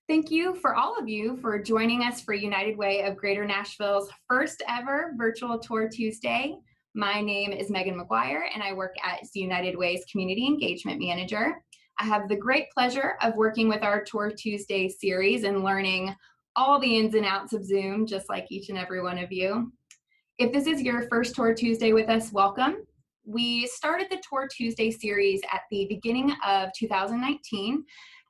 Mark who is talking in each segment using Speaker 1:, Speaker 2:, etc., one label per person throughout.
Speaker 1: Thank you for all of you for joining us for United Way of Greater Nashville's first ever virtual tour Tuesday. My name is Megan McGuire and I work as United Way's Community Engagement Manager. I have the great pleasure of working with our Tour Tuesday series and learning all the ins and outs of Zoom, just like each and every one of you. If this is your first Tour Tuesday with us, welcome. We started the Tour Tuesday series at the beginning of 2019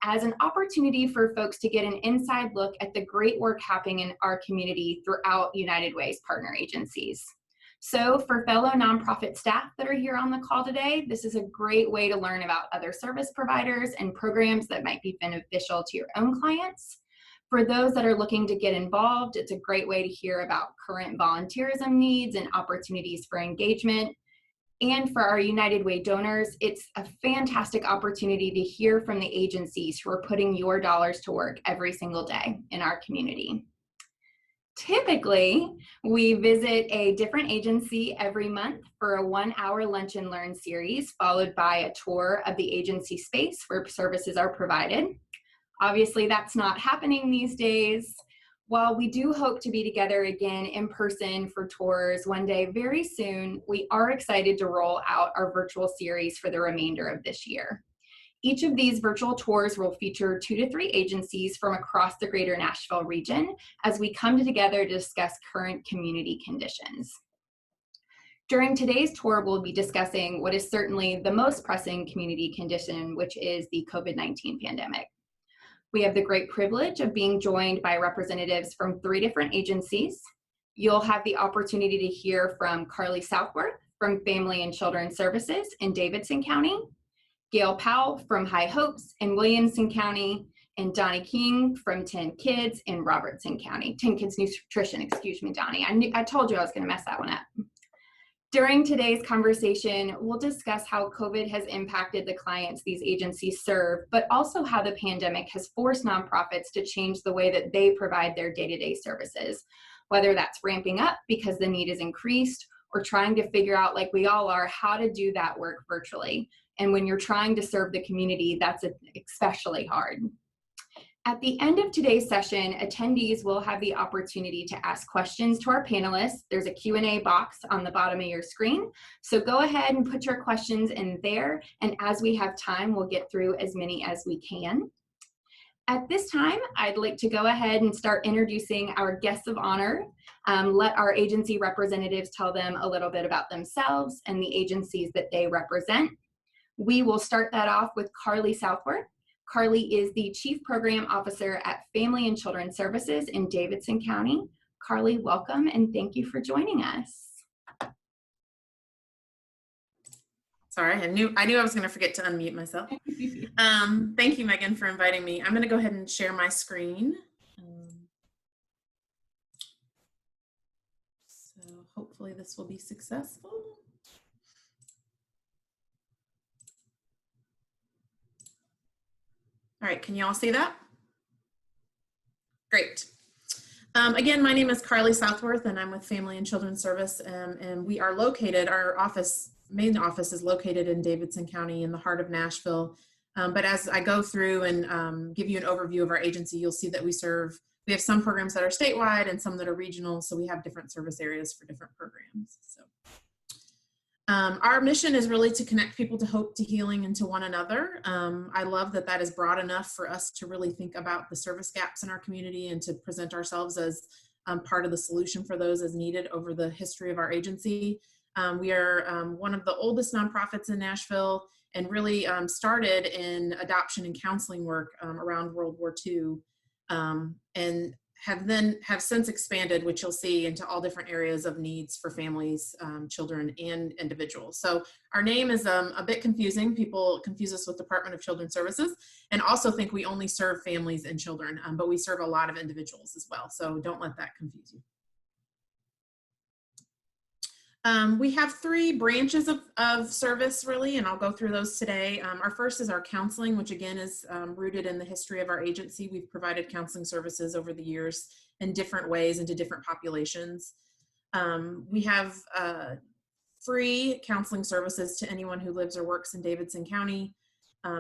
Speaker 1: as an opportunity for folks to get an inside look at the great work happening in our community throughout United Way's partner agencies. So for fellow nonprofit staff that are here on the call today, this is a great way to learn about other service providers and programs that might be beneficial to your own clients. For those that are looking to get involved, it's a great way to hear about current volunteerism needs and opportunities for engagement. And for our United Way donors, it's a fantastic opportunity to hear from the agencies who are putting your dollars to work every single day in our community. Typically, we visit a different agency every month for a 1-hour lunch and learn series, followed by a tour of the agency space where services are provided. Obviously, that's not happening these days. While we do hope to be together again in person for tours one day very soon, we are excited to roll out our virtual series for the remainder of this year. Each of these virtual tours will feature 2 to 3 agencies from across the greater Nashville region as we come together to discuss current community conditions. During today's tour, we'll be discussing what is certainly the most pressing community condition, which is the COVID-19 pandemic. We have the great privilege of being joined by representatives from 3 different agencies. You'll have the opportunity to hear from Carly Southworth from Family and Children Services in Davidson County, Gail Powell from High Hopes in Williamson County, and Donnie King from 10 Kids in Robertson County. 10 Kids Nutrition, excuse me, Donnie. I told you I was gonna mess that one up. During today's conversation, we'll discuss how COVID has impacted the clients these agencies serve, but also how the pandemic has forced nonprofits to change the way that they provide their day-to-day services, whether that's ramping up because the need is increased or trying to figure out, like we all are, how to do that work virtually. And when you're trying to serve the community, that's especially hard. At the end of today's session, attendees will have the opportunity to ask questions to our panelists. There's a Q&A box on the bottom of your screen. So go ahead and put your questions in there. And as we have time, we'll get through as many as we can. At this time, I'd like to go ahead and start introducing our guests of honor. Let our agency representatives tell them a little bit about themselves and the agencies that they represent. We will start that off with Carly Southworth. Carly is the Chief Program Officer at Family and Children Services in Davidson County. Carly, welcome and thank you for joining us.
Speaker 2: Sorry, I knew I was going to forget to unmute myself. Thank you, Megan, for inviting me. I'm going to go ahead and share my screen. So hopefully this will be successful. All right, can you all see that? Great. Again, my name is Carly Southworth and I'm with Family and Children Service, and we are located, our main office is located in Davidson County in the heart of Nashville. But as I go through and give you an overview of our agency, you'll see that we have some programs that are statewide and some that are regional, so we have different service areas for different programs. So. Our mission is really to connect people to hope, to healing, and to one another. I love that that is broad enough for us to really think about the service gaps in our community and to present ourselves as part of the solution for those as needed over the history of our agency. We are one of the oldest nonprofits in Nashville and really started in adoption and counseling work around World War II and have since expanded, which you'll see, into all different areas of needs for families, children, and individuals. So our name is a bit confusing. People confuse us with Department of Children's Services and also think we only serve families and children, but we serve a lot of individuals as well. So don't let that confuse you. We have 3 branches of service, really, and I'll go through those today. Our first is our counseling, which again is rooted in the history of our agency. We've provided counseling services over the years in different ways and to different populations. We have free counseling services to anyone who lives or works in Davidson County.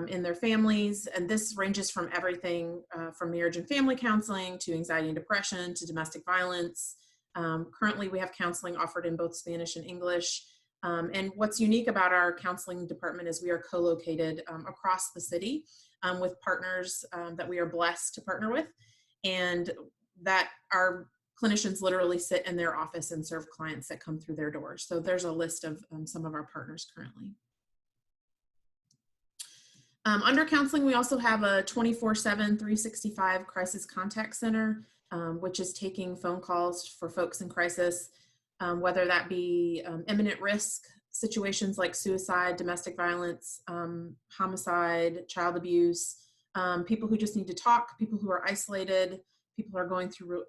Speaker 2: in their families. And this ranges from everything from marriage and family counseling to anxiety and depression to domestic violence. Currently, we have counseling offered in both Spanish and English. And what's unique about our counseling department is we are co-located across the city with partners that we are blessed to partner with, and that our clinicians literally sit in their office and serve clients that come through their doors. So there's a list of some of our partners currently. Under counseling, we also have a 24/7, 365 crisis contact center, which is taking phone calls for folks in crisis, whether that be imminent risk situations like suicide, domestic violence, homicide, child abuse, people who just need to talk, people who are isolated, people who are going through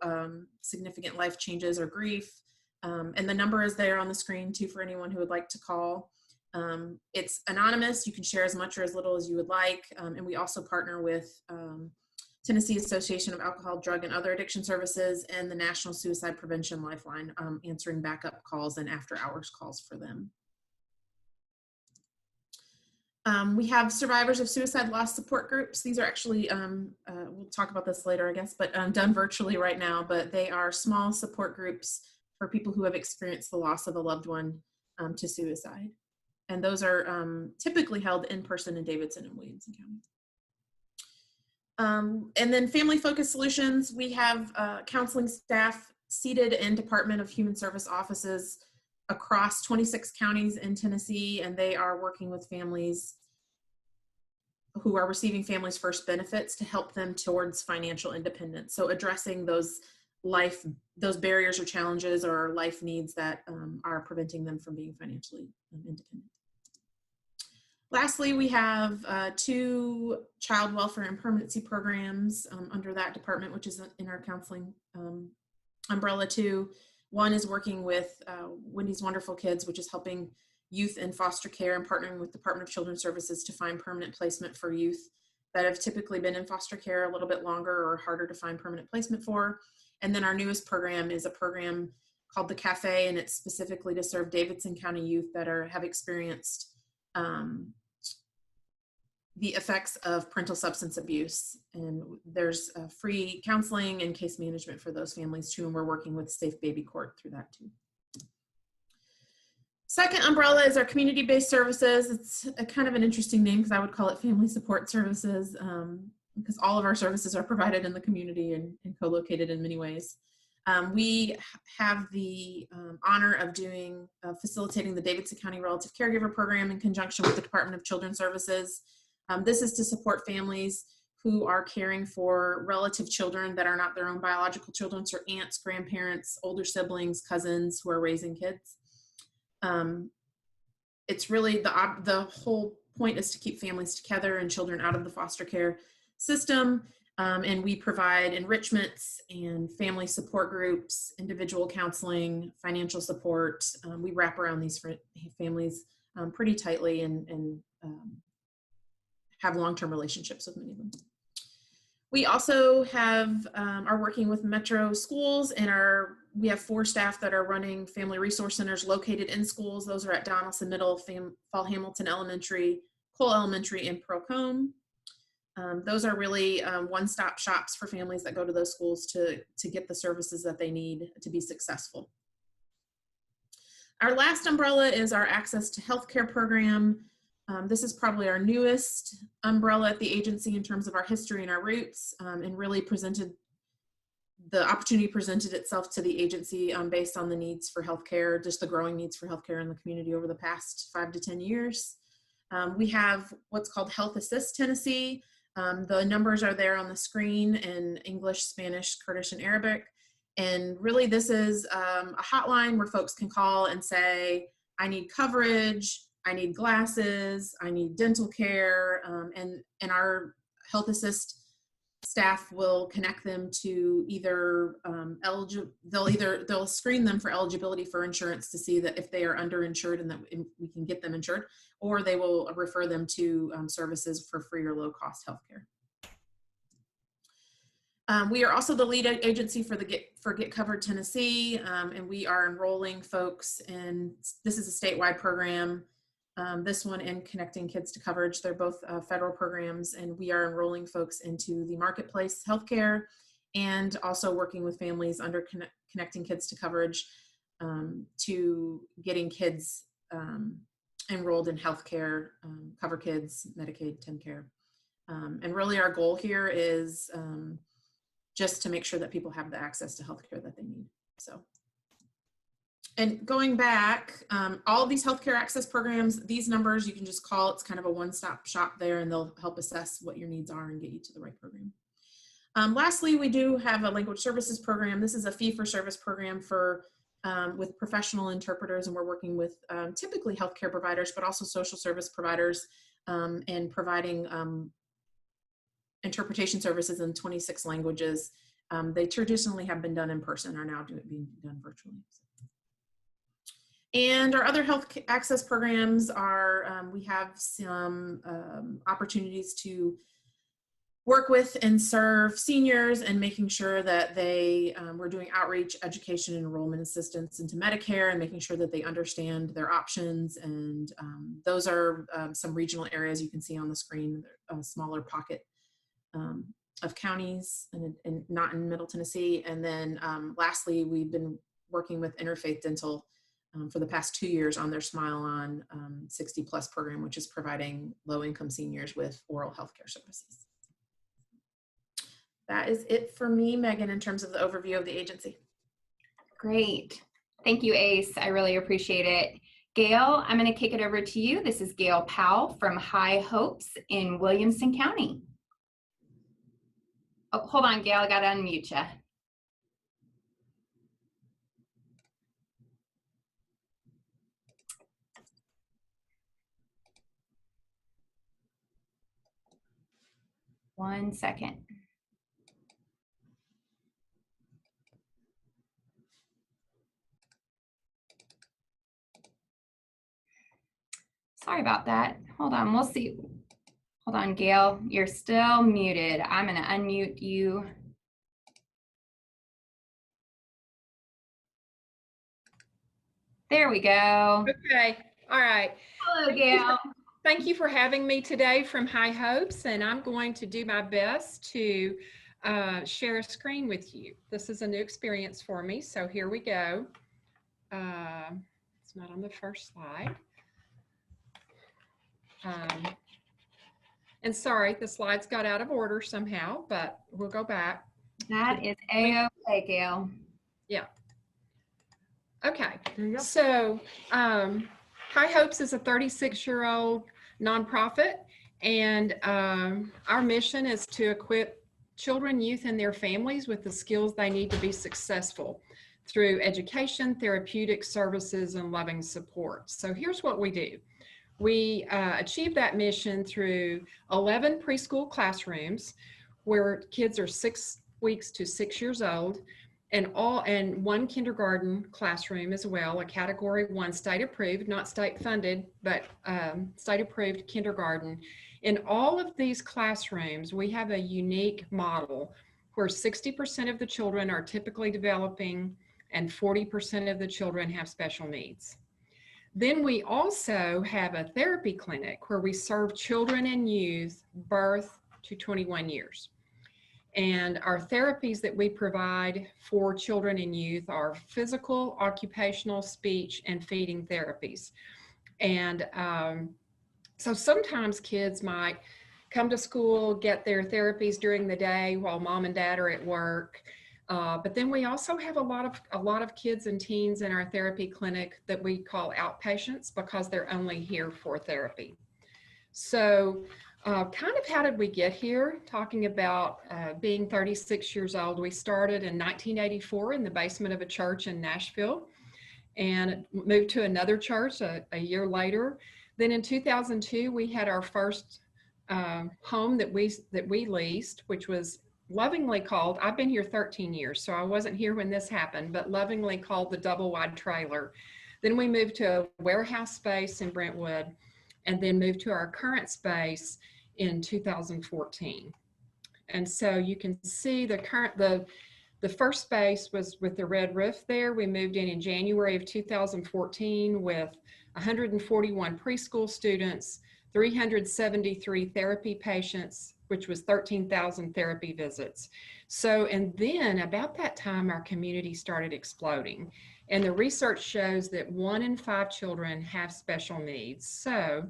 Speaker 2: significant life changes or grief. And the number is there on the screen too for anyone who would like to call. It's anonymous. You can share as much or as little as you would like. And we also partner with Tennessee Association of Alcohol, Drug, and Other Addiction Services and the National Suicide Prevention Lifeline, answering backup calls and after hours calls for them. We have survivors of suicide loss support groups. These are actually, we'll talk about this later, I guess, but done virtually right now, but they are small support groups for people who have experienced the loss of a loved one to suicide. And those are typically held in person in Davidson and Williamson County. And then family focused solutions, we have counseling staff seated in Department of Human Service offices across 26 counties in Tennessee, and they are working with families who are receiving Families First benefits to help them towards financial independence. So addressing those barriers or challenges or life needs that are preventing them from being financially independent. Lastly, we have 2 child welfare and permanency programs under that department, which is in our counseling umbrella too. One is working with Wendy's Wonderful Kids, which is helping youth in foster care and partnering with Department of Children's Services to find permanent placement for youth that have typically been in foster care a little bit longer or harder to find permanent placement for. And then our newest program is a program called the Cafe, and it's specifically to serve Davidson County youth that have experienced the effects of parental substance abuse. And there's free counseling and case management for those families too, and we're working with Safe Baby Court through that too. Second umbrella is our community-based services. It's a kind of an interesting name because I would call it family support services, because all of our services are provided in the community and co-located in many ways. We have the honor of facilitating the Davidson County Relative Caregiver Program in conjunction with the Department of Children's Services. This is to support families who are caring for relative children that are not their own biological children, so aunts, grandparents, older siblings, cousins who are raising kids. It's really the whole point is to keep families together and children out of the foster care system. And we provide enrichments and family support groups, individual counseling, financial support. We wrap around these families pretty tightly and have long-term relationships with many of them. We also are working with Metro schools, and we have 4 staff that are running family resource centers located in schools. Those are at Donaldson Middle, Fall Hamilton Elementary, Cole Elementary, and Procombe. Those are really one-stop shops for families that go to those schools to get the services that they need to be successful. Our last umbrella is our Access to Healthcare program. This is probably our newest umbrella at the agency in terms of our history and our roots, and really the opportunity presented itself to the agency based on the needs for healthcare, just the growing needs for healthcare in the community over the past 5 to 10 years. We have what's called Health Assist Tennessee. The numbers are there on the screen in English, Spanish, Kurdish, and Arabic. And really this is a hotline where folks can call and say, I need coverage, I need glasses, I need dental care, and our Health Assist staff will connect them to either they'll screen them for eligibility for insurance to see that if they are underinsured and that we can get them insured, or they will refer them to services for free or low cost healthcare. We are also the lead agency for Get Covered Tennessee, and we are enrolling folks, and this is a statewide program this one and Connecting Kids to Coverage. They're both federal programs, and we are enrolling folks into the Marketplace Healthcare and also working with families under Connecting Kids to Coverage to getting kids enrolled in healthcare, Cover Kids, Medicaid, TennCare. And really our goal here is just to make sure that people have the access to healthcare that they need. So, and going back, all of these healthcare access programs, these numbers you can just call. It's kind of a one-stop shop there, and they'll help assess what your needs are and get you to the right program. Lastly, we do have a language services program. This is a fee-for-service program for with professional interpreters, and we're working with typically healthcare providers, but also social service providers, and providing interpretation services in 26 languages. They traditionally have been done in person, are now being done virtually. And our other health access programs are, we have some opportunities to work with and serve seniors and making sure that they, we're doing outreach, education, and enrollment assistance into Medicare and making sure that they understand their options. And those are some regional areas you can see on the screen, a smaller pocket of counties and not in Middle Tennessee. And then lastly, we've been working with Interfaith Dental for the past 2 years on their Smile On 60 Plus program, which is providing low-income seniors with oral healthcare services. That is it for me, Megan, in terms of the overview of the agency.
Speaker 1: Great. Thank you, Ace. I really appreciate it. Gail, I'm going to kick it over to you. This is Gail Powell from High Hopes in Williamson County. Oh, hold on, Gail. I got to unmute you. One second. Sorry about that. Hold on, we'll see. Hold on, Gail, you're still muted. I'm gonna unmute you. There we go.
Speaker 3: Okay, all right.
Speaker 1: Hello, Gail.
Speaker 3: Thank you for having me today from High Hopes, and I'm going to do my best to share a screen with you. This is a new experience for me, so here we go. It's not on the first slide. And sorry, the slides got out of order somehow, but we'll go back.
Speaker 1: That is A-okay, Gail.
Speaker 3: Yeah. Okay, so High Hopes is a 36-year-old nonprofit, and our mission is to equip children, youth, and their families with the skills they need to be successful through education, therapeutic services, and loving support. So here's what we do. We achieve that mission through 11 preschool classrooms where kids are 6 weeks to 6 years old, and one kindergarten classroom as well, a Category 1 state approved, not state funded, but state approved kindergarten. In all of these classrooms, we have a unique model where 60% of the children are typically developing and 40% of the children have special needs. Then we also have a therapy clinic where we serve children and youth birth to 21 years. And our therapies that we provide for children and youth are physical, occupational, speech, and feeding therapies. And so sometimes kids might come to school, get their therapies during the day while mom and dad are at work. But then we also have a lot of kids and teens in our therapy clinic that we call outpatients because they're only here for therapy. So kind of how did we get here? Talking about being 36 years old, we started in 1984 in the basement of a church in Nashville and moved to another church a year later. Then in 2002, we had our first home that we leased, which was lovingly called, I've been here 13 years, so I wasn't here when this happened, but lovingly called the Double Wide Trailer. Then we moved to a warehouse space in Brentwood, and then moved to our current space in 2014. And so you can see the The first space was with the red roof there. We moved in January of 2014 with 141 preschool students, 373 therapy patients, which was 13,000 therapy visits. So, and then about that time, our community started exploding. And the research shows that 1 in 5 children have special needs. So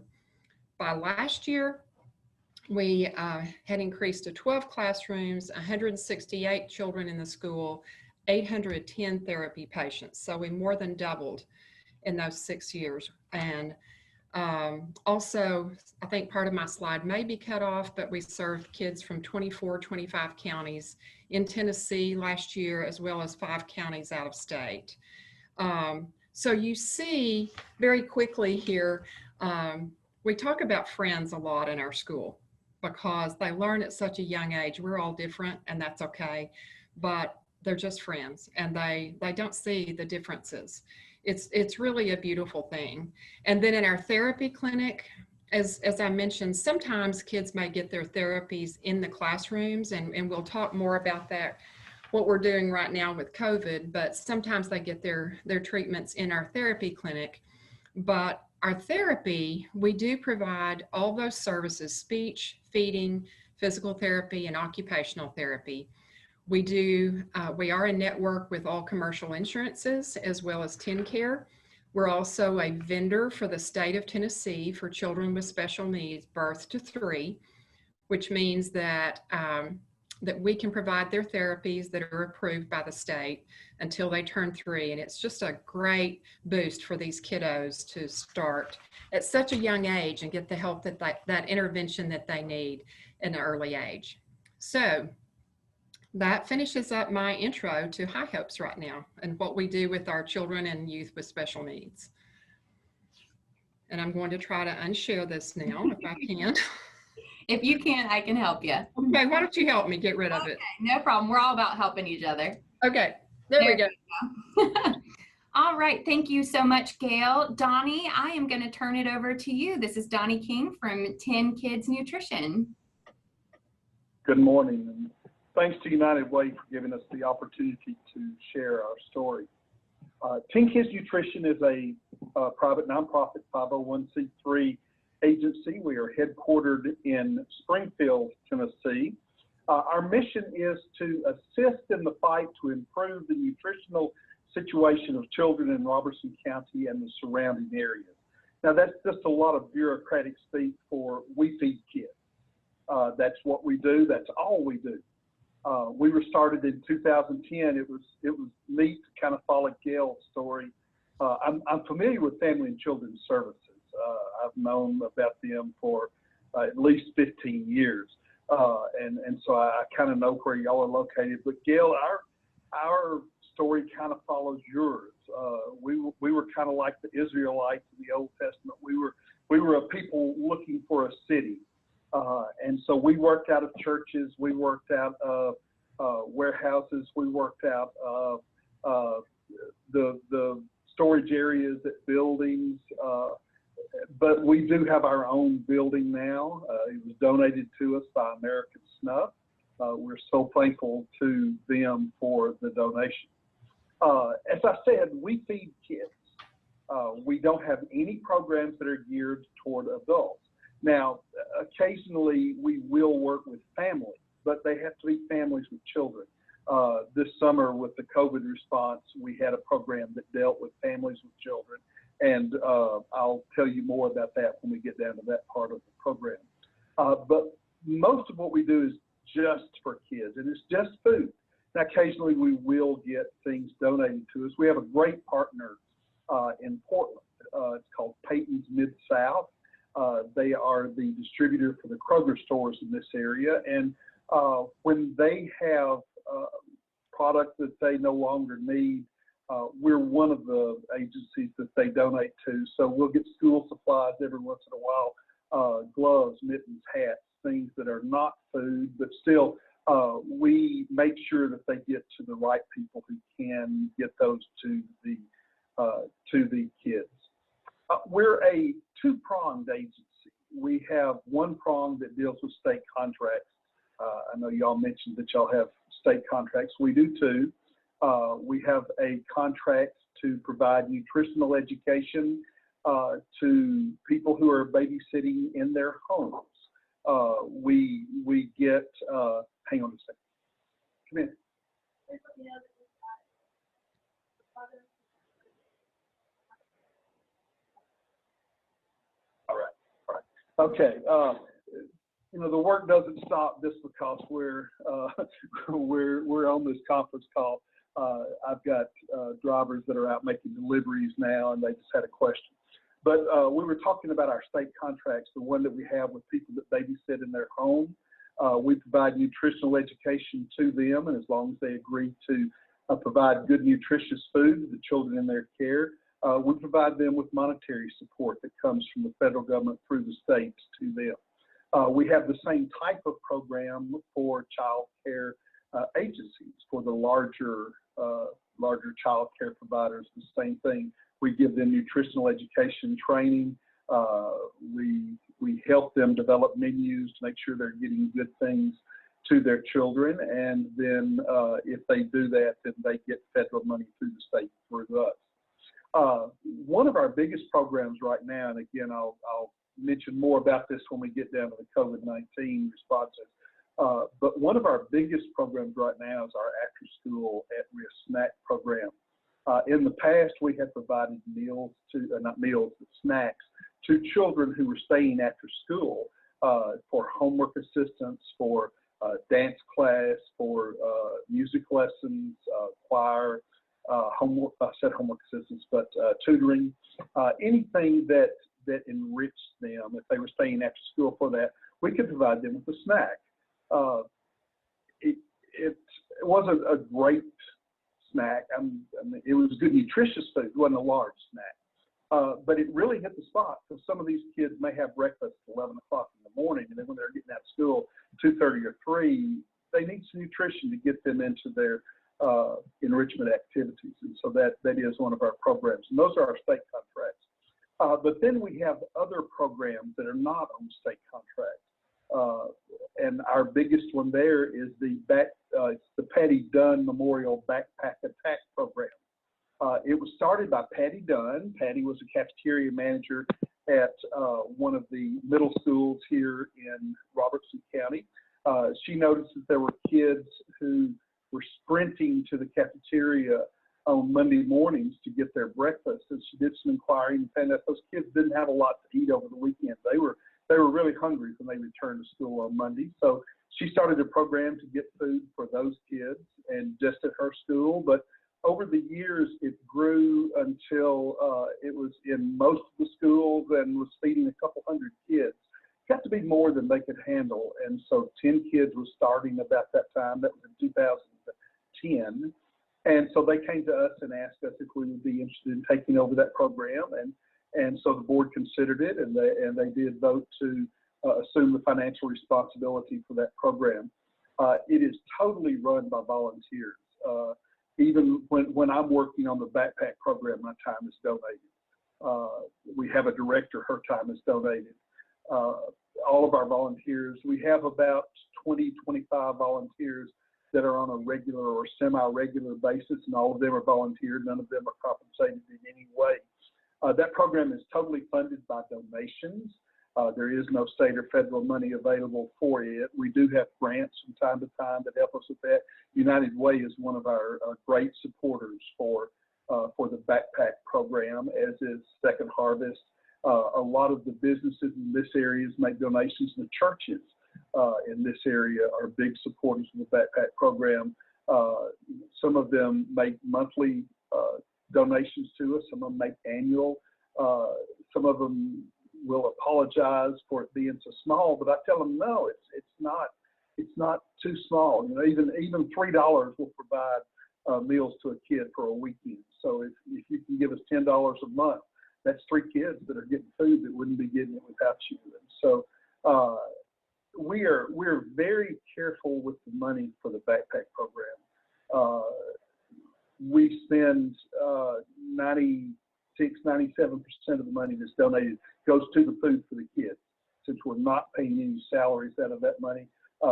Speaker 3: by last year, we had increased to 12 classrooms, 168 children in the school, 810 therapy patients. So we more than doubled in those 6 years. And also, I think part of my slide may be cut off, but we served kids from 24, 25 counties in Tennessee last year, as well as 5 counties out of state. So you see very quickly here, we talk about friends a lot in our school because they learn at such a young age. We're all different, and that's okay, but they're just friends, and they don't see the differences. It's really a beautiful thing. And then in our therapy clinic, as I mentioned, sometimes kids may get their therapies in the classrooms, and we'll talk more about that, what we're doing right now with COVID, but sometimes they get their treatments in our therapy clinic. But our therapy, we do provide all those services: speech, feeding, physical therapy, and occupational therapy. We are a network with all commercial insurances as well as TennCare. We're also a vendor for the state of Tennessee for children with special needs, birth to 3, which means that that we can provide their therapies that are approved by the state until they turn 3. And it's just a great boost for these kiddos to start at such a young age and get the help that intervention that they need in an early age. So that finishes up my intro to High Hopes right now and what we do with our children and youth with special needs. And I'm going to try to unshare this now if I can.
Speaker 1: If you can, I can help you.
Speaker 3: Okay, why don't you help me get rid of it?
Speaker 1: No problem. We're all about helping each other.
Speaker 3: Okay, there we go.
Speaker 1: All right, thank you so much, Gail. Donnie, I am going to turn it over to you. This is Donnie King from 10 Kids Nutrition.
Speaker 4: Good morning, and thanks to United Way for giving us the opportunity to share our story. 10 Kids Nutrition is a private nonprofit 501c3 agency. We are headquartered in Springfield, Tennessee. Our mission is to assist in the fight to improve the nutritional situation of children in Robertson County and the surrounding areas. Now, that's just a lot of bureaucratic speak for we feed kids. That's what we do. That's all we do. We were started in 2010. It was neat to kind of follow Gail's story. I'm familiar with Family and Children's Services. I've known about them for at least 15 years. And so I kind of know where y'all are located. But Gail, our story kind of follows yours. We were kind of like the Israelites in the Old Testament. We were a people looking for a city. And so we worked out of churches, we worked out of warehouses, we worked out of the storage areas at buildings. But we do have our own building now. It was donated to us by American Snuff. We're so thankful to them for the donation. As I said, we feed kids. We don't have any programs that are geared toward adults. Now, occasionally we will work with families, but they have to be families with children. This summer with the COVID response, we had a program that dealt with families with children. And I'll tell you more about that when we get down to that part of the program. But most of what we do is just for kids, and it's just food. Now, occasionally we will get things donated to us. We have a great partner in Portland. It's called Peyton's Mid-South. They are the distributor for the Kroger stores in this area. And when they have product that they no longer need, we're one of the agencies that they donate to. So we'll get school supplies every once in a while, gloves, mittens, hats, things that are not food, but still we make sure that they get to the right people who can get those to the kids. We're a two-pronged agency. We have one prong that deals with state contracts. I know y'all mentioned that y'all have state contracts. We do too. We have a contract to provide nutritional education to people who are babysitting in their homes. We get, hang on a second. Come in. All right. Okay. You know, the work doesn't stop just because we're on this conference call. I've got drivers that are out making deliveries now, and they just had a question. But we were talking about our state contracts, the one that we have with people that babysit in their home. We provide nutritional education to them, and as long as they agree to provide good, nutritious food to the children in their care, we provide them with monetary support that comes from the federal government through the states to them. We have the same type of program for child care agencies, for the larger child care providers, the same thing. We give them nutritional education training. We help them develop menus to make sure they're getting good things to their children. And then if they do that, then they get federal money through the state through us. One of our biggest programs right now, and again, I'll mention more about this when we get down to the COVID-19 responses, but one of our biggest programs right now is our after-school at-risk snack program. In the past, we had provided meals to, not meals, but snacks to children who were staying after school for homework assistance, for dance class, for music lessons, choir, homework, said homework assistance, but tutoring, anything that enriched them. If they were staying after school for that, we could provide them with a snack. It wasn't a great snack. I mean, it was good, nutritious food. It wasn't a large snack, but it really hit the spot, because some of these kids may have breakfast at 11 o'clock in the morning, and then when they're getting out of school 2:30 or 3, they need some nutrition to get them into their enrichment activities. And so that is one of our programs, and those are our state contracts. But then we have other programs that are not on state contracts. And our biggest one there is the Patty Dunn Memorial Backpack Attack Program. It was started by Patty Dunn. Patty was a cafeteria manager at one of the middle schools here in Robertson County. She noticed that there were kids who were sprinting to the cafeteria on Monday mornings to get their breakfast, and she did some inquiring and found that those kids didn't have a lot to eat over the weekend. They were really hungry when they returned to school on Monday. So she started a program to get food for those kids, and just at her school. But over the years, it grew until it was in most of the schools and was feeding a couple hundred kids. It got to be more than they could handle. And so 10 kids was starting about that time. That was in 2010. And so they came to us and asked us if we would be interested in taking over that program. And so the board considered it, and they did vote to assume the financial responsibility for that program. It is totally run by volunteers. Even when I'm working on the backpack program, my time is donated. We have a director, her time is donated. All of our volunteers, we have about 20, 25 volunteers that are on a regular or semi-regular basis, and all of them are volunteer. None of them are compensated in any way. That program is totally funded by donations. There is no state or federal money available for it. We do have grants from time to time that help us with that. United Way is one of our great supporters for the backpack program, as is Second Harvest. A lot of the businesses in this area make donations, and the churches in this area are big supporters of the backpack program. Some of them make monthly donations to us. Some of them make annual. Some of them will apologize for it being so small, but I tell them no, it's not too small. You know, even $3 will provide meals to a kid for a weekend. So if you can give us $10 a month, that's 3 kids that are getting food that wouldn't be getting it without you. And so we're very careful with the money for the backpack program. We spend 96-97% of the money that's donated goes to the food for the kids. Since we're not paying any salaries out of that money,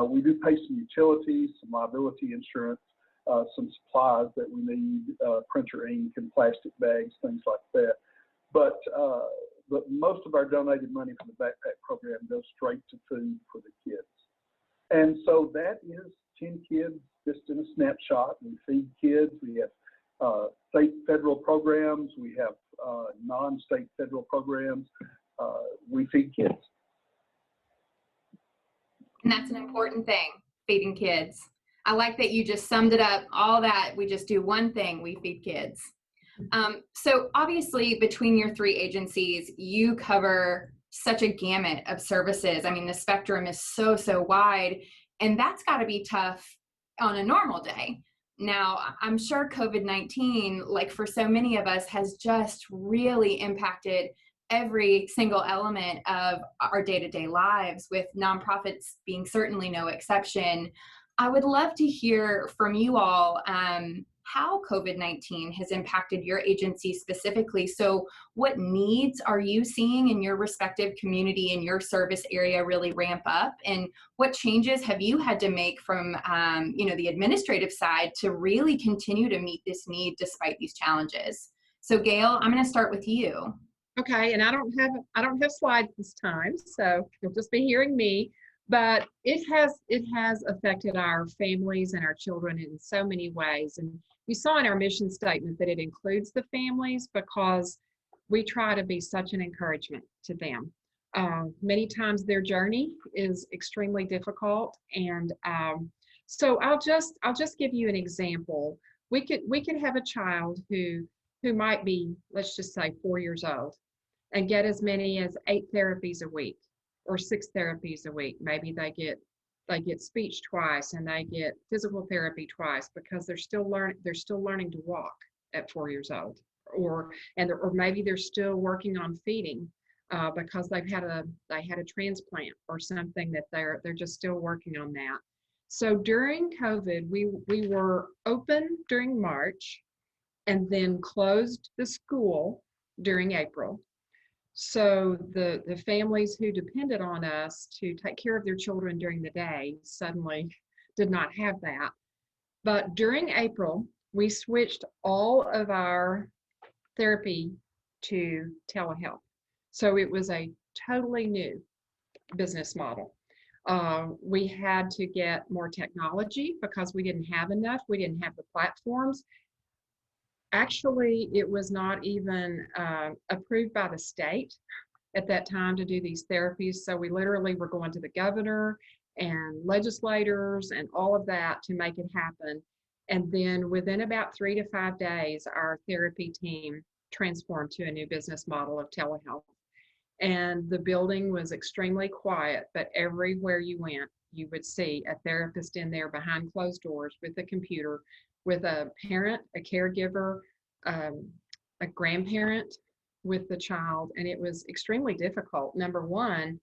Speaker 4: We do pay some utilities, some liability insurance, some supplies that we need, printer ink and plastic bags, things like that. But most of our donated money from the backpack program goes straight to food for the kids. And so that is 10 kids just in a snapshot. We feed kids. We have state, federal programs. We have non-state federal programs. We feed kids.
Speaker 1: And that's an important thing, feeding kids. I like that you just summed it up, all that. We just do one thing, we feed kids. So obviously between your 3 agencies, you cover such a gamut of services. I mean, the spectrum is so wide, and that's got to be tough on a normal day. Now, I'm sure COVID-19, like for so many of us, has just really impacted every single element of our day-to-day lives, with nonprofits being certainly no exception. I would love to hear from you all how COVID-19 has impacted your agency specifically. So what needs are you seeing in your respective community and your service area really ramp up? And what changes have you had to make from the administrative side to really continue to meet this need despite these challenges? So Gail, I'm going to start with you.
Speaker 3: Okay, and I don't have slides this time, so you'll just be hearing me. But it has affected our families and our children in so many ways. And you saw in our mission statement that it includes the families because we try to be such an encouragement to them. Many times their journey is extremely difficult, and so I'll just give you an example. We could have a child who might be, let's just say, 4 years old, and get as many as 8 therapies a week or 6 therapies a week. Maybe they get speech twice and they get physical therapy twice because they're still learning to walk at 4 years old, or maybe they're still working on feeding because they had a transplant or something that they're just still working on that. So during COVID, we were open during March and then closed the school during April. So the families who depended on us to take care of their children during the day suddenly did not have that. But during April, we switched all of our therapy to telehealth. So it was a totally new business model. We had to get more technology because we didn't have enough. We didn't have the platforms. Actually, it was not even approved by the state at that time to do these therapies. So we literally were going to the governor and legislators and all of that to make it happen. And then within about 3 to 5 days, our therapy team transformed to a new business model of telehealth. And the building was extremely quiet, but everywhere you went, you would see a therapist in there behind closed doors with a computer, with a parent, a caregiver, a grandparent with the child. And it was extremely difficult. Number one,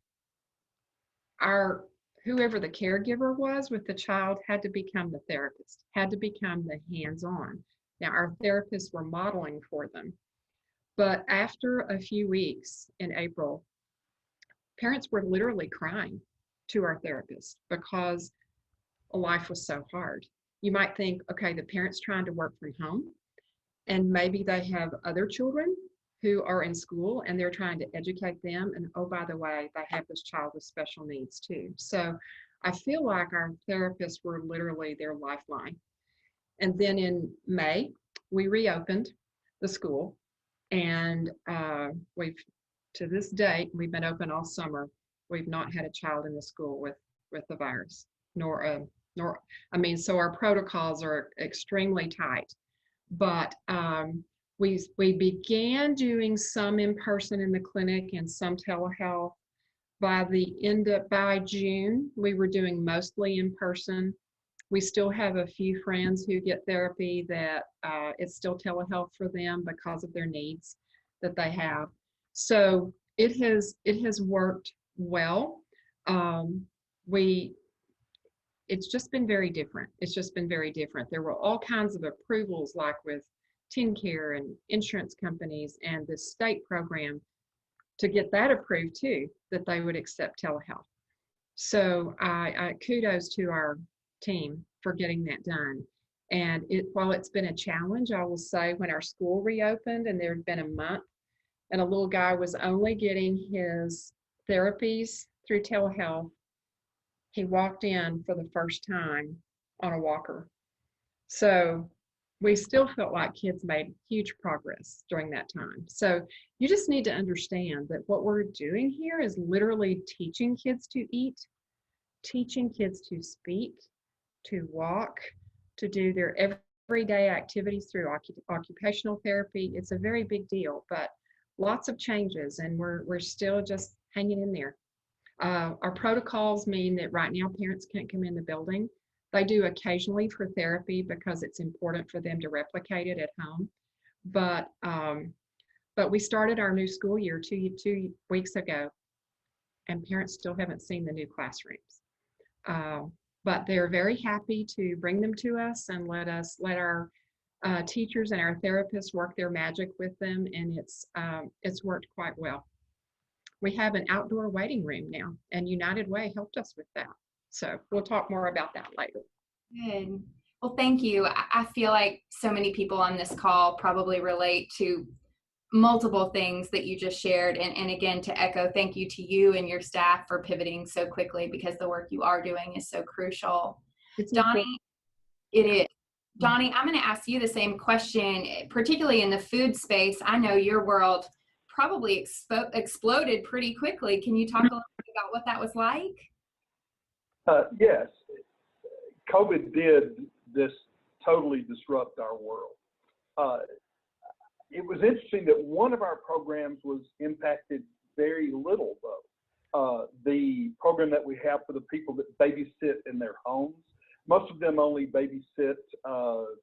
Speaker 3: whoever the caregiver was with the child had to become the therapist, had to become the hands-on. Now, our therapists were modeling for them. But after a few weeks in April, parents were literally crying to our therapist because life was so hard. You might think, okay, the parent's trying to work from home, and maybe they have other children who are in school and they're trying to educate them. And oh, by the way, they have this child with special needs too. So I feel like our therapists were literally their lifeline. And then in May, we reopened the school. And to this date, we've been open all summer. We've not had a child in the school with the virus, so our protocols are extremely tight. But we began doing some in person in the clinic and some telehealth. By June, we were doing mostly in person. We still have a few friends who get therapy that it's still telehealth for them because of their needs that they have. So it has worked well. It's just been very different. It's just been very different. There were all kinds of approvals, like with TennCare and insurance companies and the state program, to get that approved too, that they would accept telehealth. So I kudos to our team for getting that done. And while it's been a challenge, I will say when our school reopened and there had been a month and a little guy was only getting his therapies through telehealth, he walked in for the first time on a walker. So we still felt like kids made huge progress during that time. So you just need to understand that what we're doing here is literally teaching kids to eat, teaching kids to speak, to walk, to do their everyday activities through occupational therapy. It's a very big deal, but lots of changes, and we're still just hanging in there. Our protocols mean that right now parents can't come in the building. They do occasionally for therapy because it's important for them to replicate it at home. But we started our new school year two weeks ago, and parents still haven't seen the new classrooms. But they're very happy to bring them to us and let our teachers and our therapists work their magic with them, and it's worked quite well. We have an outdoor waiting room now, and United Way helped us with that. So we'll talk more about that later.
Speaker 1: Good. Well, thank you. I feel like so many people on this call probably relate to multiple things that you just shared. And again, to echo, thank you to you and your staff for pivoting so quickly, because the work you are doing is so crucial. Donnie, it is. Donnie, I'm going to ask you the same question, particularly in the food space. I know your world probably exploded pretty quickly. Can you talk a little bit about what that was like?
Speaker 4: Yes. COVID did this totally disrupt our world. It was interesting that one of our programs was impacted very little, though. The program that we have for the people that babysit in their homes, most of them only babysit 3 or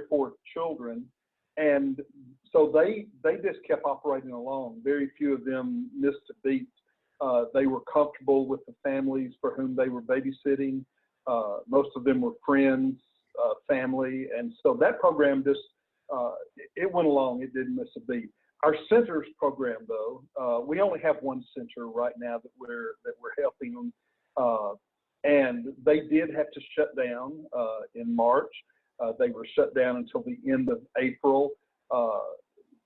Speaker 4: 4 children. And so they just kept operating along. Very few of them missed a beat. They were comfortable with the families for whom they were babysitting. Most of them were friends, family. And so that program just, it went along. It didn't miss a beat. Our centers program, though, we only have one center right now that we're helping them. And they did have to shut down in March. They were shut down until the end of April.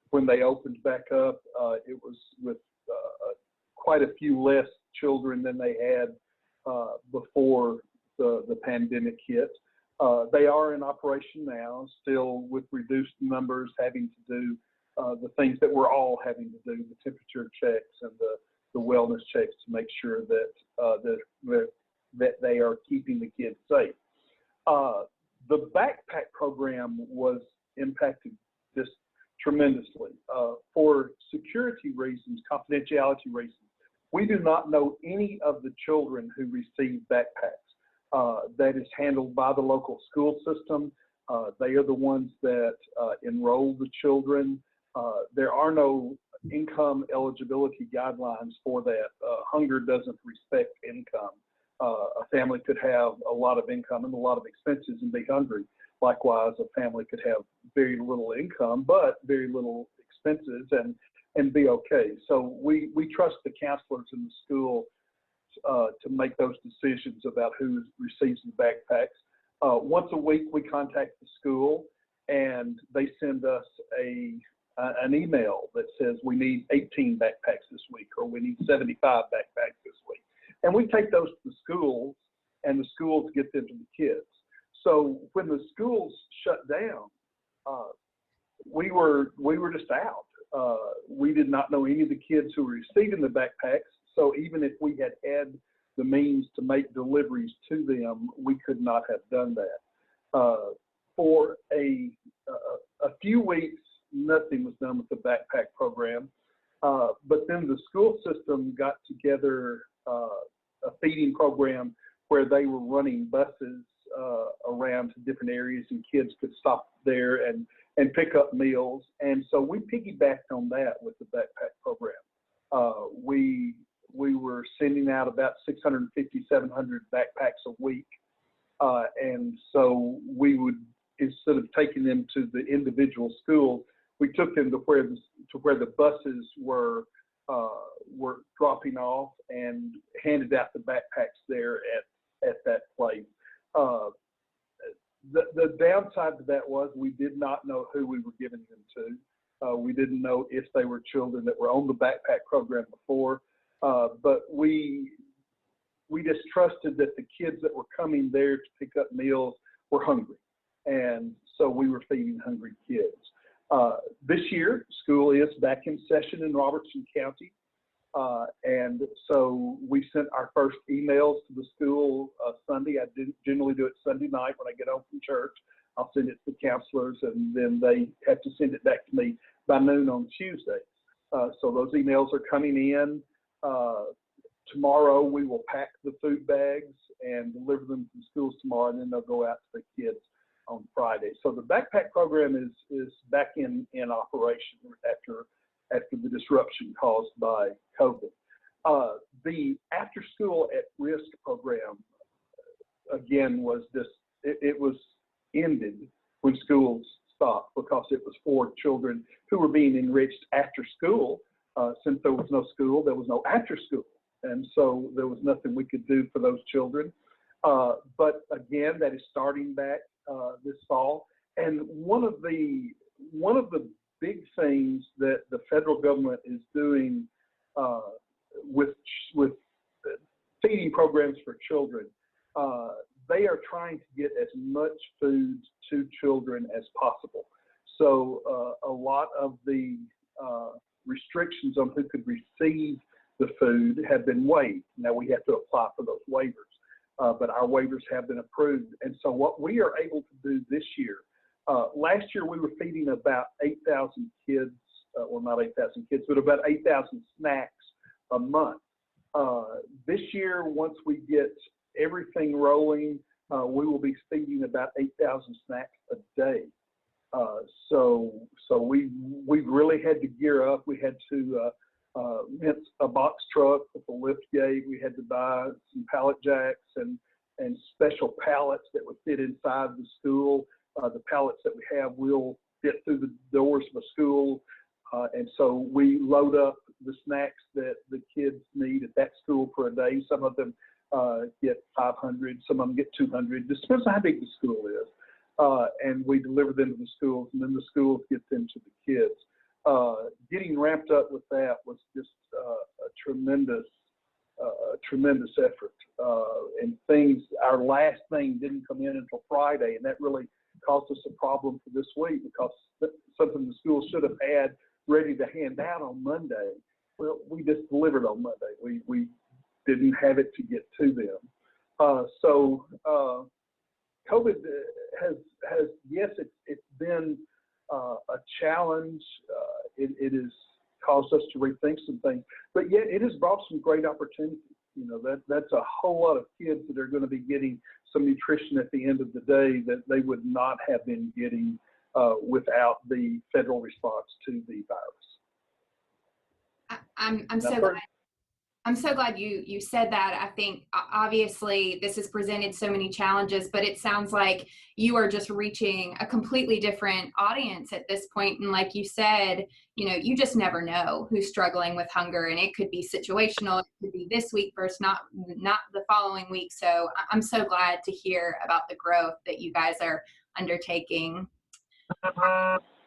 Speaker 4: When they opened back up, it was with quite a few less children than they had before the pandemic hit. They are in operation now, still with reduced numbers, having to do the things that we're all having to do, the temperature checks and the wellness checks to make sure that they are keeping the kids safe. The backpack program was impacted just tremendously. For security reasons, confidentiality reasons, we do not know any of the children who receive backpacks. That is handled by the local school system. They are the ones that enroll the children. There are no income eligibility guidelines for that. Hunger doesn't respect income. A family could have a lot of income and a lot of expenses and be hungry. Likewise, a family could have very little income but very little expenses and be okay. So we trust the counselors in the school to make those decisions about who receives the backpacks. Once a week, we contact the school and they send us an email that says we need 18 backpacks this week, or we need 75 backpacks this week. And we take those to the schools, and the schools get them to the kids. So when the schools shut down, we were just out. We did not know any of the kids who were receiving the backpacks. So even if we had the means to make deliveries to them, we could not have done that. For a few weeks, nothing was done with the backpack program. But then the school system got together a feeding program where they were running buses around to different areas, and kids could stop there and pick up meals. And so we piggybacked on that with the backpack program. We were sending out about 650, 700 backpacks a week. And so we would, instead of taking them to the individual schools, we took them to where the buses were were dropping off and handed out the backpacks there at that place. The downside to that was we did not know who we were giving them to. We didn't know if they were children that were on the backpack program before, but we just trusted that the kids that were coming there to pick up meals were hungry. And so we were feeding hungry kids. This year, school is back in session in Robertson County. And so we sent our first emails to the school Sunday. I generally do it Sunday night when I get home from church. I'll send it to the counselors, and then they have to send it back to me by noon on Tuesday. So those emails are coming in. Tomorrow we will pack the food bags and deliver them to the schools tomorrow, and then they'll go out to the kids on Friday. So the backpack program is back in operation after the disruption caused by COVID. The after school at risk program, again, was it was ended when schools stopped because it was for children who were being enriched after school. Since there was no school, there was no after school. And so there was nothing we could do for those children. But again, that is starting back this fall. And one of the big things that the federal government is doing with feeding programs for children, they are trying to get as much food to children as possible. So a lot of the restrictions on who could receive the food have been waived. Now we have to apply for those waivers, but our waivers have been approved. And so what we are able to do this year, last year we were feeding about 8,000 kids, well not 8,000 kids, but about 8,000 snacks a month. This year, once we get everything rolling, we will be feeding about 8,000 snacks a day. So we've really had to gear up. We had to rent a box truck with a lift gate. We had to buy some pallet jacks and special pallets that would fit inside the school. The pallets that we have will fit through the doors of a school. And so we load up the snacks that the kids need at that school for a day. Some of them get 500, some of them get 200. Just depends on how big the school is. And we deliver them to the schools, and then the schools get them to the kids. Getting ramped up with that was just a tremendous effort. And our last thing didn't come in until Friday, and that really caused us a problem for this week because something the school should have had ready to hand out on Monday. Well, we just delivered on Monday. We didn't have it to get to them. So COVID has yes, it's been a challenge. It has caused us to rethink some things, but yet it has brought some great opportunities. You know, that's a whole lot of kids that are going to be getting some nutrition at the end of the day that they would not have been getting without the federal response to the virus.
Speaker 1: I'm so glad you said that. I think obviously this has presented so many challenges, but it sounds like you are just reaching a completely different audience at this point. And like you said, you know, you just never know who's struggling with hunger, and it could be situational. It could be this week versus not the following week. So I'm so glad to hear about the growth that you guys are undertaking.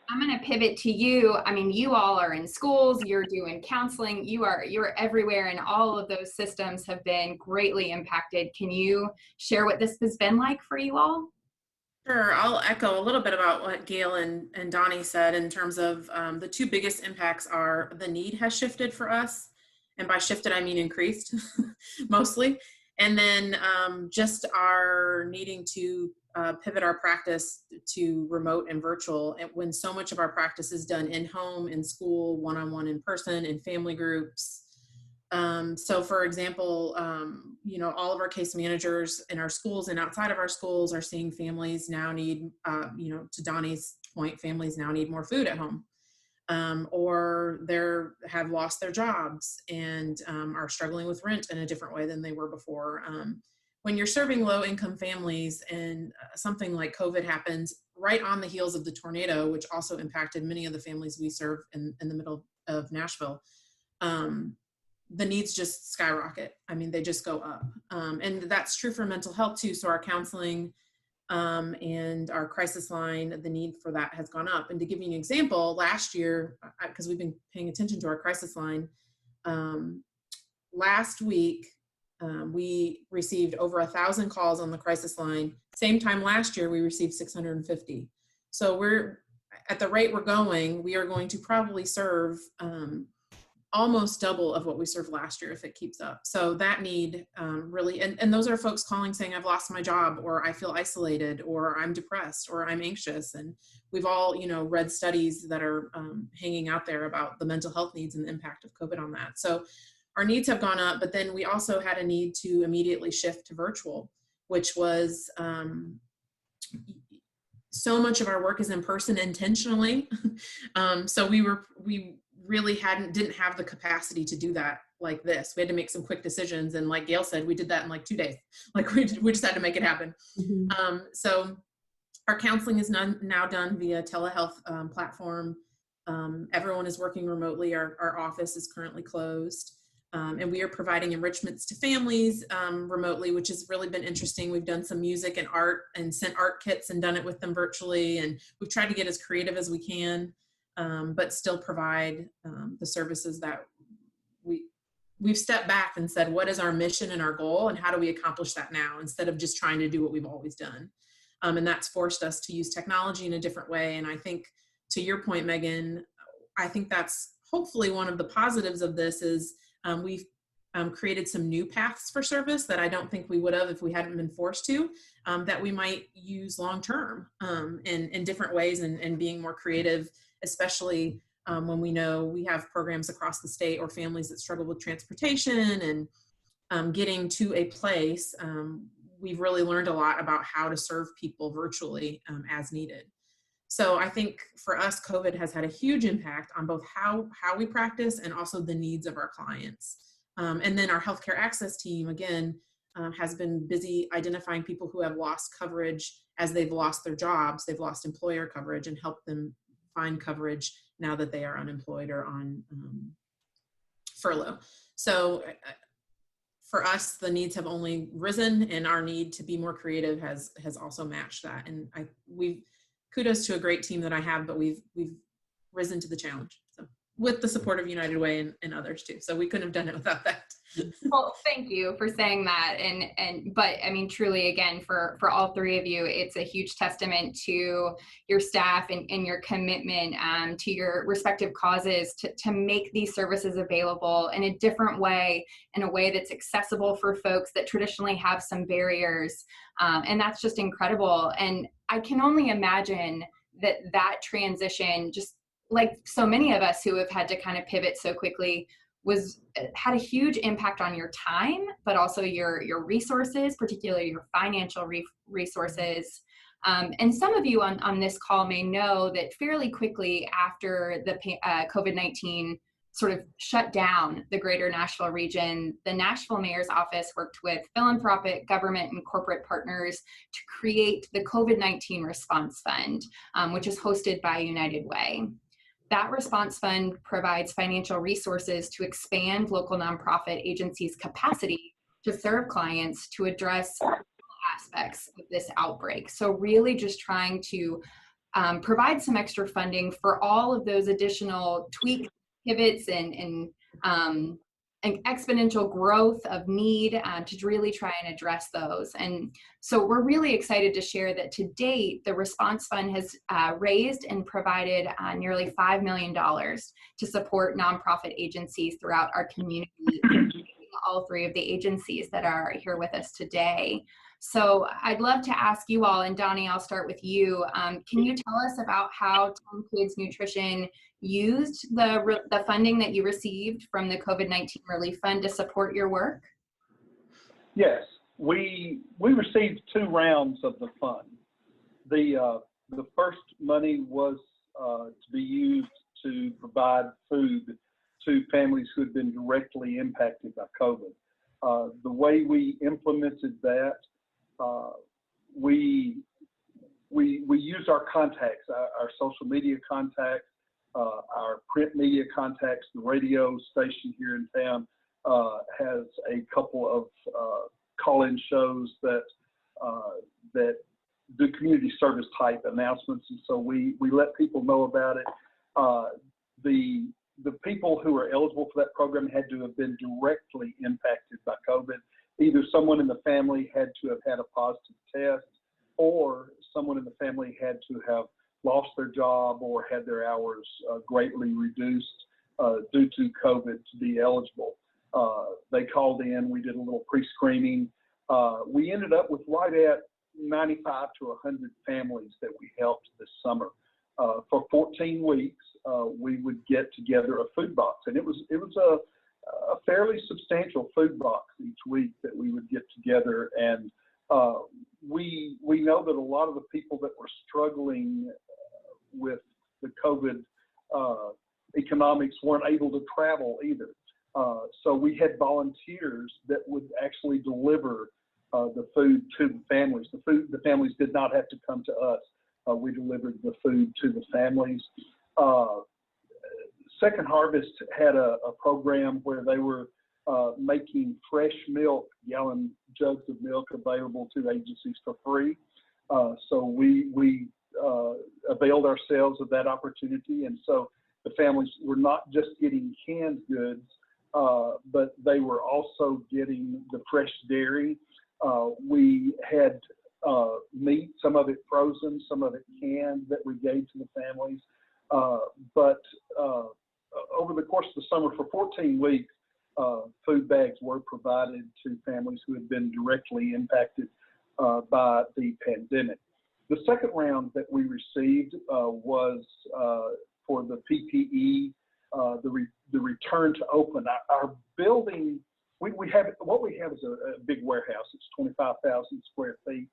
Speaker 1: I'm going to pivot to you. I mean, you all are in schools, you're doing counseling, you're everywhere, and all of those systems have been greatly impacted. Can you share what this has been like for you all?
Speaker 2: Sure, I'll echo a little bit about what Gail and Donnie said in terms of the two biggest impacts are the need has shifted for us. And by shifted, I mean increased mostly. And then just our needing to pivot our practice to remote and virtual, and when so much of our practice is done in home, in school, one-on-one, in person, in family groups. So for example, you know, all of our case managers in our schools and outside of our schools are seeing families now need, you know, to Donnie's point, families now need more food at home. Or have lost their jobs and are struggling with rent in a different way than they were before. When you're serving low-income families and something like COVID happens right on the heels of the tornado, which also impacted many of the families we serve in the middle of Nashville, the needs just skyrocket. I mean, they just go up. And that's true for mental health too. So our counseling and our crisis line, the need for that has gone up. And to give you an example, last year, because we've been paying attention to our crisis line, last week, we received over 1,000 calls on the crisis line. Same time last year, we received 650. So we're, at the rate we're going, we are going to probably serve almost double of what we served last year if it keeps up. So that need really, and those are folks calling saying, I've lost my job, or I feel isolated, or I'm depressed, or I'm anxious. And we've all, read studies that are hanging out there about the mental health needs and the impact of COVID on that. So our needs have gone up, but then we also had a need to immediately shift to virtual, which was so much of our work is in person intentionally. So we really didn't have the capacity to do that like this. We had to make some quick decisions. And like Gail said, we did that in like 2 days. Like we just had to make it happen. Mm-hmm. So our counseling is now done via telehealth platform. Everyone is working remotely. Our office is currently closed. And we are providing enrichments to families remotely, which has really been interesting. We've done some music and art and sent art kits and done it with them virtually. And we've tried to get as creative as we can, but still provide the services that we've stepped back and said, what is our mission and our goal, and how do we accomplish that now, instead of just trying to do what we've always done. And that's forced us to use technology in a different way. And I think, to your point, Megan, I think that's hopefully one of the positives of this is we've created some new paths for service that I don't think we would have if we hadn't been forced to, that we might use long-term in different ways, and being more creative, especially when we know we have programs across the state or families that struggle with transportation and getting to a place. We've really learned a lot about how to serve people virtually as needed. So I think for us, COVID has had a huge impact on both how we practice and also the needs of our clients. And then our healthcare access team, again, has been busy identifying people who have lost coverage as they've lost their jobs, they've lost employer coverage, and help them find coverage now that they are unemployed or on furlough. So for us, the needs have only risen, and our need to be more creative has also matched that. And we've kudos to a great team that I have, but we've risen to the challenge. So with the support of United Way and others too. So we couldn't have done it without that.
Speaker 1: Well, thank you for saying that. But I mean, truly, again, for all three of you, it's a huge testament to your staff and your commitment to your respective causes to make these services available in a different way, in a way that's accessible for folks that traditionally have some barriers. And that's just incredible. And I can only imagine that transition, just like so many of us who have had to kind of pivot so quickly, had a huge impact on your time, but also your resources, particularly your financial resources. And some of you on this call may know that fairly quickly after the COVID-19 sort of shut down the greater Nashville region, the Nashville Mayor's Office worked with philanthropic, government, and corporate partners to create the COVID-19 Response Fund, which is hosted by United Way. That response fund provides financial resources to expand local nonprofit agencies' capacity to serve clients to address aspects of this outbreak. So really just trying to provide some extra funding for all of those additional tweaks, pivots, and exponential growth of need to really try and address those. And so we're really excited to share that to date, the Response Fund has raised and provided nearly $5 million to support nonprofit agencies throughout our community, all three of the agencies that are here with us today. So I'd love to ask you all, and Donnie, I'll start with you. Can you tell us about how 10 Kids Nutrition used the funding that you received from the COVID-19 Relief Fund to support your work?
Speaker 4: Yes, we received 2 rounds of the fund. The first money was to be used to provide food to families who had been directly impacted by COVID. The way we implemented that, we used our contacts, our social media contacts, Our print media contacts, the radio station here in town, has a couple of call-in shows that do community service type announcements, and so we let people know about it. The people who are eligible for that program had to have been directly impacted by COVID. Either someone in the family had to have had a positive test, or someone in the family had to have lost their job or had their hours greatly reduced due to COVID to be eligible. They called in, we did a little pre-screening. We ended up with right at 95 to 100 families that we helped this summer. For 14 weeks, we would get together a food box, and it was a fairly substantial food box each week that we would get together. And we know that a lot of the people that were struggling with the COVID economics weren't able to travel either. So we had volunteers that would actually deliver the food to the families. The families did not have to come to us. We delivered the food to the families. Second Harvest had a program where they were making fresh milk, gallon jugs of milk available to agencies for free. So we availed ourselves of that opportunity. And so the families were not just getting canned goods, but they were also getting the fresh dairy. We had meat, some of it frozen, some of it canned, that we gave to the families. But over the course of the summer, for 14 weeks, food bags were provided to families who had been directly impacted by the pandemic. The second round that we received was for the PPE, the return to open. Our building, we have, what we have is a big warehouse. It's 25,000 square feet.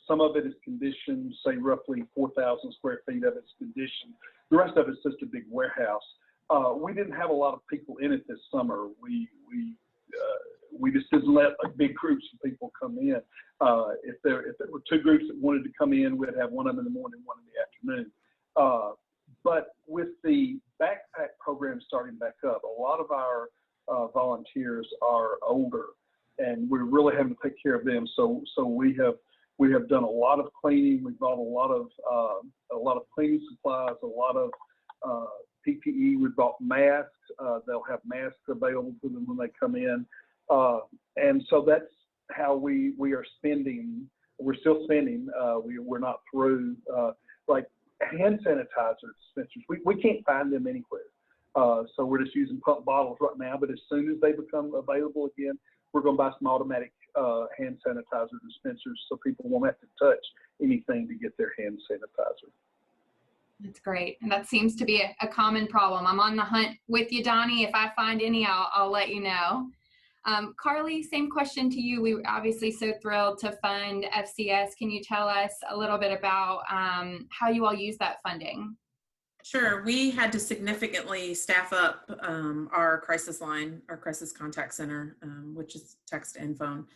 Speaker 4: Some of it is conditioned, say roughly 4,000 square feet of it's conditioned. The rest of it's just a big warehouse. We didn't have a lot of people in it this summer. We just didn't let big groups of people come in. If there were two groups that wanted to come in, we'd have one of them in the morning, one in the afternoon. But with the backpack program starting back up, a lot of our volunteers are older, and we're really having to take care of them. So we have done a lot of cleaning. We bought a lot of cleaning supplies, a lot of PPE. We bought masks. They'll have masks available to them when they come in. And so that's how we are spending. We're still spending. We're not through. Like hand sanitizer dispensers, we can't find them anywhere. So we're just using pump bottles right now. But as soon as they become available again, we're going to buy some automatic hand sanitizer dispensers so people won't have to touch anything to get their hand sanitizer.
Speaker 1: That's great. And that seems to be a common problem. I'm on the hunt with you, Donnie. If I find any, I'll let you know. Carly, same question to you. We were obviously so thrilled to fund FCS. Can you tell us a little bit about how you all use that funding?
Speaker 2: Sure. We had to significantly staff up our crisis line, our crisis contact center, which is text and phone.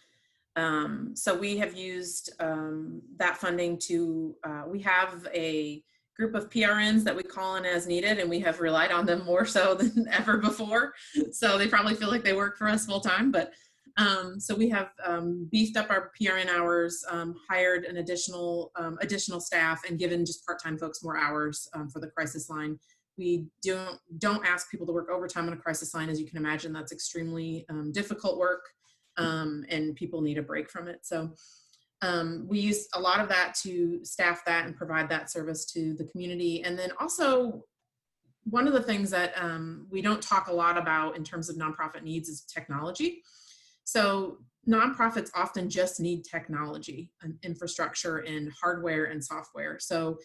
Speaker 2: So we have used that funding to, we have a group of PRNs that we call in as needed, and we have relied on them more so than ever before. So they probably feel like they work for us full time, but so we have beefed up our PRN hours, hired an additional staff, and given just part-time folks more hours for the crisis line. We don't ask people to work overtime on a crisis line. As you can imagine, that's extremely difficult work, and people need a break from it. So we use a lot of that to staff that and provide that service to the community. And then also, one of the things that we don't talk a lot about in terms of nonprofit needs is technology. So nonprofits often just need technology and infrastructure and hardware and software. So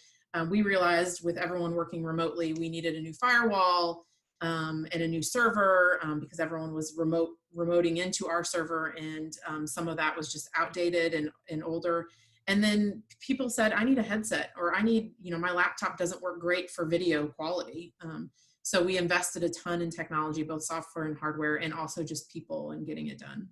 Speaker 2: we realized with everyone working remotely, we needed a new firewall and a new server because everyone was remoting into our server, and some of that was just outdated and older. And then people said, I need a headset, or I need, my laptop doesn't work great for video quality. So we invested a ton in technology, both software and hardware, and also just people and getting it done.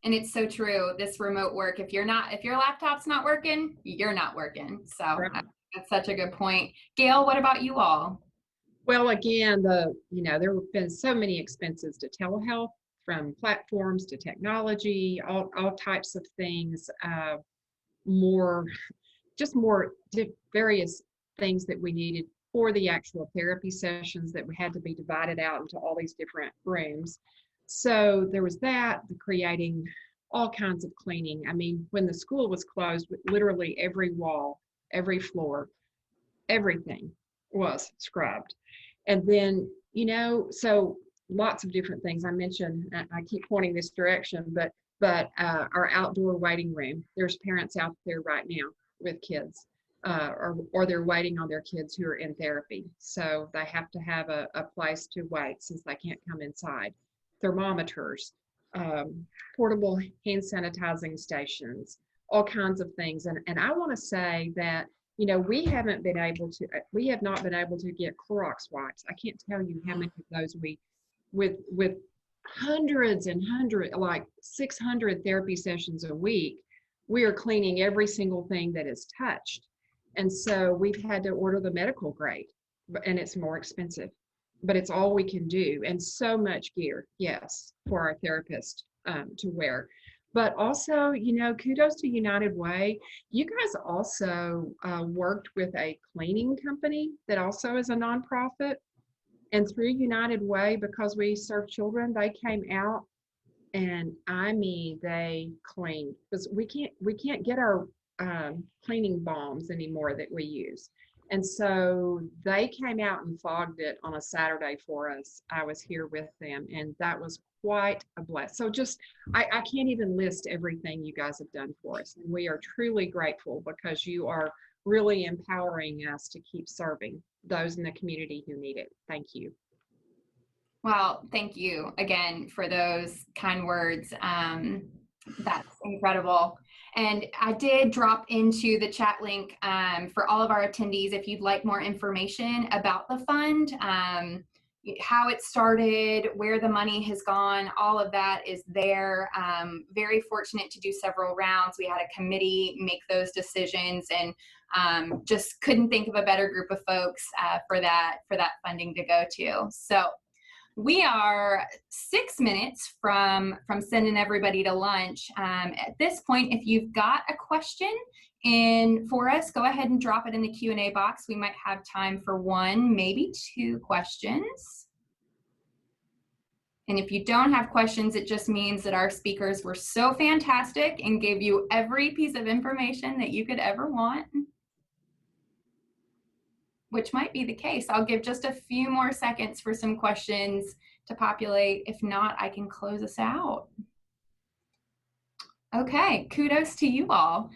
Speaker 1: And it's so true. This remote work, if your laptop's not working, you're not working. So
Speaker 3: Right.
Speaker 1: that's such a good point. Gail, what about you all?
Speaker 3: Well, again, there have been so many expenses to telehealth, from platforms to technology, all types of things, more various things that we needed for the actual therapy sessions that had to be divided out into all these different rooms. So there was that, creating all kinds of cleaning. I mean, when the school was closed, literally every wall, every floor, everything was scrubbed. And then, so lots of different things. I mentioned, I keep pointing this direction, but our outdoor waiting room, there's parents out there right now with kids, or they're waiting on their kids who are in therapy. So they have to have a place to wait since they can't come inside. Thermometers, portable hand sanitizing stations, all kinds of things. And I want to say that, we have not been able to get Clorox wipes. I can't tell you how many of those with hundreds and hundreds, like 600 therapy sessions a week, we are cleaning every single thing that is touched. And so we've had to order the medical grade, and it's more expensive, but it's all we can do. And so much gear, yes, for our therapist to wear. But also, kudos to United Way. You guys also worked with a cleaning company that also is a nonprofit. And through United Way, because we serve children, they came out and they cleaned, because we can't get our cleaning balms anymore that we use. And so they came out and fogged it on a Saturday for us. I was here with them, and that was quite a bless. So I can't even list everything you guys have done for us. And we are truly grateful, because you are really empowering us to keep serving those in the community who need it. Thank you.
Speaker 1: Well, thank you again for those kind words. That's incredible. And I did drop into the chat link for all of our attendees if you'd like more information about the fund, how it started, where the money has gone, all of that is there. Very fortunate to do several rounds. We had a committee make those decisions, and just couldn't think of a better group of folks for that funding to go to. So we are 6 minutes from sending everybody to lunch. At this point, if you've got a question for us, go ahead and drop it in the Q&A box. We might have time for one, maybe two questions. And if you don't have questions, it just means that our speakers were so fantastic and gave you every piece of information that you could ever want, which might be the case. I'll give just a few more seconds for some questions to populate. If not, I can close us out. Okay, kudos to you all.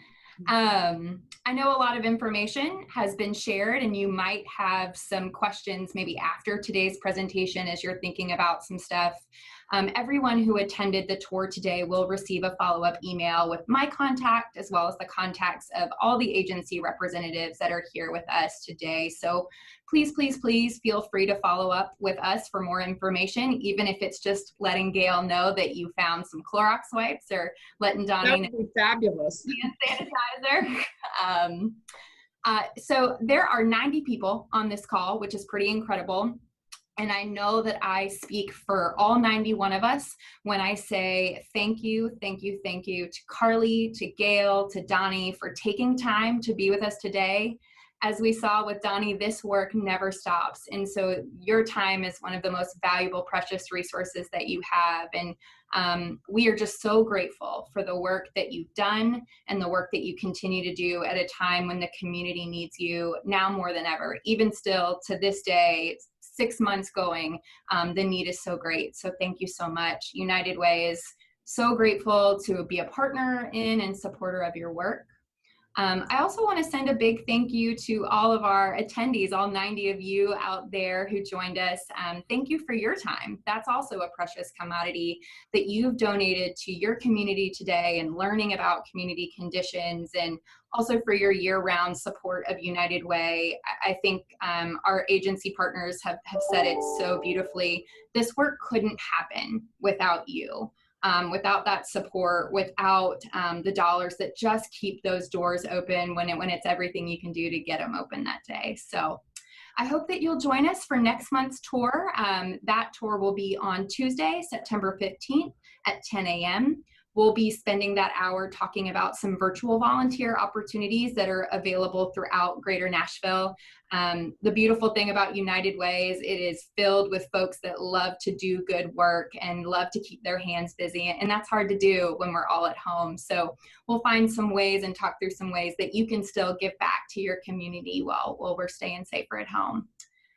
Speaker 1: I know a lot of information has been shared, and you might have some questions maybe after today's presentation as you're thinking about some stuff. Everyone who attended the tour today will receive a follow-up email with my contact, as well as the contacts of all the agency representatives that are here with us today. So please, please, please feel free to follow up with us for more information, even if it's just letting Gail know that you found some Clorox wipes, or letting Donnie know.
Speaker 3: That would be fabulous.
Speaker 1: Hand sanitizer. So there are 90 people on this call, which is pretty incredible. And I know that I speak for all 91 of us when I say thank you, thank you, thank you to Carly, to Gail, to Donnie for taking time to be with us today. As we saw with Donnie, this work never stops. And so your time is one of the most valuable, precious resources that you have. And we are just so grateful for the work that you've done and the work that you continue to do at a time when the community needs you now more than ever. Even still to this day, 6 months going, the need is so great. So thank you so much. United Way is so grateful to be a partner in and supporter of your work. I also want to send a big thank you to all of our attendees, all 90 of you out there who joined us. Thank you for your time. That's also a precious commodity that you've donated to your community today, and learning about community conditions, and also for your year-round support of United Way. I think our agency partners have said it so beautifully. This work couldn't happen without you. without that support, without the dollars that just keep those doors open when it's everything you can do to get them open that day. So I hope that you'll join us for next month's tour. That tour will be on Tuesday, September 15th at 10 a.m. We'll be spending that hour talking about some virtual volunteer opportunities that are available throughout Greater Nashville. The beautiful thing about United Way is it is filled with folks that love to do good work and love to keep their hands busy, and that's hard to do when we're all at home. So we'll find some ways and talk through some ways that you can still give back to your community while we're staying safer at home.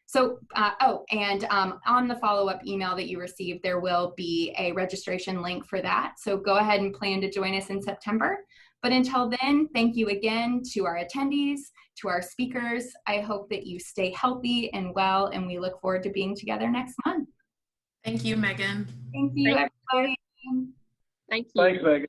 Speaker 1: So, on the follow-up email that you received, there will be a registration link for that. So go ahead and plan to join us in September. But until then, thank you again to our attendees, to our speakers. I hope that you stay healthy and well, and we look forward to being together next month.
Speaker 2: Thank you, Megan.
Speaker 1: Thank you, everybody.
Speaker 3: Thank you.
Speaker 4: Thanks, Megan.